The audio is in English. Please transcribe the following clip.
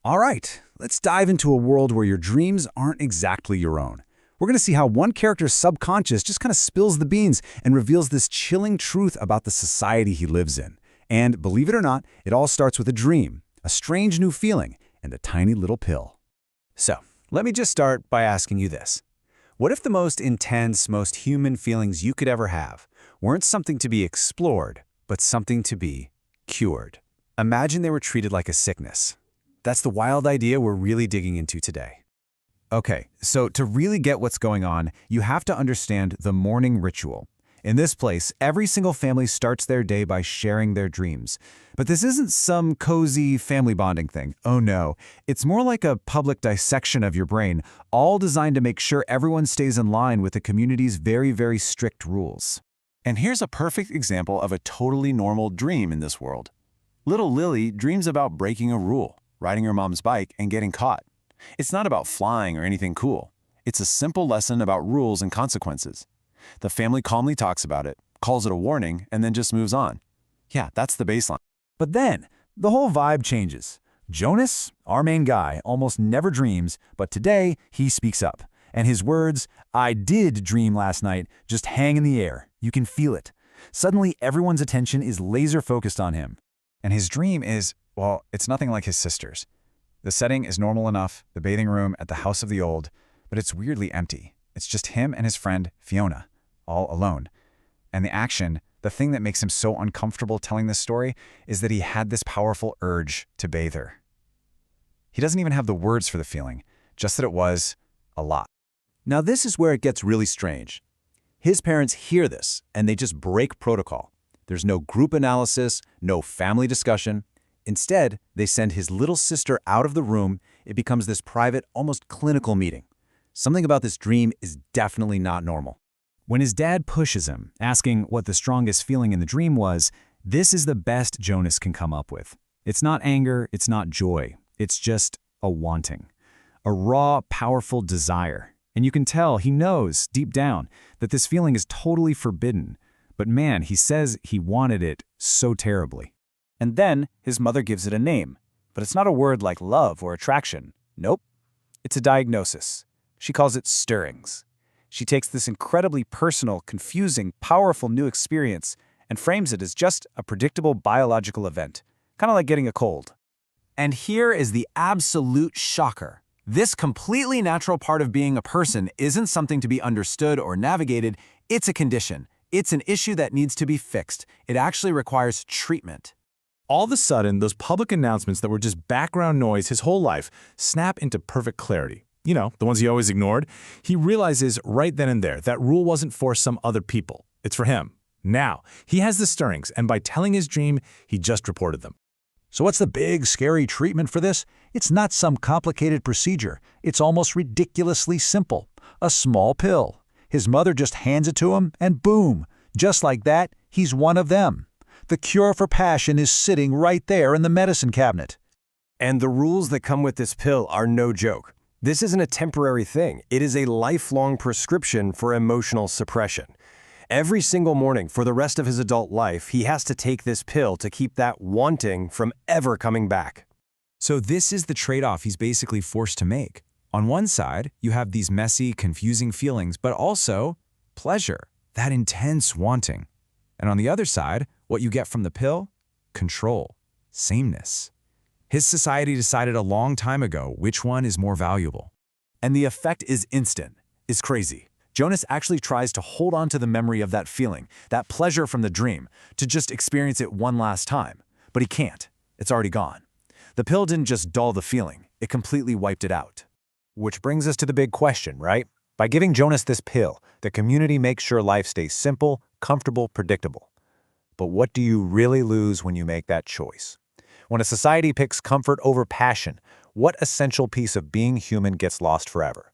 All right, let's dive into a world where your dreams aren't exactly your own. We're going to see how one character's subconscious just kind of spills the beans and reveals this chilling truth about the society he lives in. And believe it or not, it all starts with a dream, a strange new feeling, and a tiny little pill. So, let me just start by asking you this. What if the most intense, most human feelings you could ever have weren't something to be explored, but something to be cured? Imagine they were treated like a sickness. That's the wild idea we're really digging into today. Okay, so to really get what's going on, you have to understand the morning ritual. In this place, every single family starts their day by sharing their dreams. But this isn't some cozy family bonding thing. Oh no, it's more like a public dissection of your brain, all designed to make sure everyone stays in line with the community's very, very strict rules. And here's a perfect example of a totally normal dream in this world. Little Lily dreams about breaking a rule, riding her mom's bike and getting caught. It's not about flying or anything cool. It's a simple lesson about rules and consequences. The family calmly talks about it, calls it a warning, and then just moves on. Yeah, that's the baseline. But then, the whole vibe changes. Jonas, our main guy, almost never dreams, but today he speaks up. And his words, "I did dream last night," just hang in the air. You can feel it. Suddenly, everyone's attention is laser-focused on him. And his dream is, well, it's nothing like his sister's. The setting is normal enough, the bathing room at the house of the old, but it's weirdly empty. It's just him and his friend, Fiona, all alone. And the action, the thing that makes him so uncomfortable telling this story, is that he had this powerful urge to bathe her. He doesn't even have the words for the feeling, just that it was a lot. Now this is where it gets really strange. His parents hear this, and they just break protocol. There's no group analysis, no family discussion. Instead, they send his little sister out of the room. It becomes this private, almost clinical meeting. Something about this dream is definitely not normal. When his dad pushes him, asking what the strongest feeling in the dream was, this is the best Jonas can come up with. It's not anger, it's not joy. It's just a wanting. A raw, powerful desire. And you can tell he knows, deep down, that this feeling is totally forbidden. But man, he says he wanted it so terribly. And then his mother gives it a name. But it's not a word like love or attraction. Nope. It's a diagnosis. She calls it stirrings. She takes this incredibly personal, confusing, powerful new experience and frames it as just a predictable biological event, kind of like getting a cold. And here is the absolute shocker. This completely natural part of being a person isn't something to be understood or navigated. It's a condition. It's an issue that needs to be fixed. It actually requires treatment. All of a sudden, those public announcements that were just background noise his whole life snap into perfect clarity. You know, the ones he always ignored. He realizes right then and there that rule wasn't for some other people. It's for him. Now, he has the stirrings, and by telling his dream, he just reported them. So what's the big, scary treatment for this? It's not some complicated procedure. It's almost ridiculously simple. A small pill. His mother just hands it to him, and boom, just like that, he's one of them. The cure for passion is sitting right there in the medicine cabinet. And the rules that come with this pill are no joke. This isn't a temporary thing. It is a lifelong prescription for emotional suppression. Every single morning for the rest of his adult life, he has to take this pill to keep that wanting from ever coming back. So this is the trade-off he's basically forced to make. On one side, you have these messy, confusing feelings, but also pleasure, that intense wanting. And on the other side, what you get from the pill? Control, sameness. His society decided a long time ago which one is more valuable. And the effect is instant, is crazy. Jonas actually tries to hold on to the memory of that feeling, that pleasure from the dream, to just experience it one last time. But he can't. It's already gone. The pill didn't just dull the feeling, it completely wiped it out. Which brings us to the big question, right? By giving Jonas this pill, the community makes sure life stays simple, comfortable, predictable. But what do you really lose when you make that choice? When a society picks comfort over passion, what essential piece of being human gets lost forever?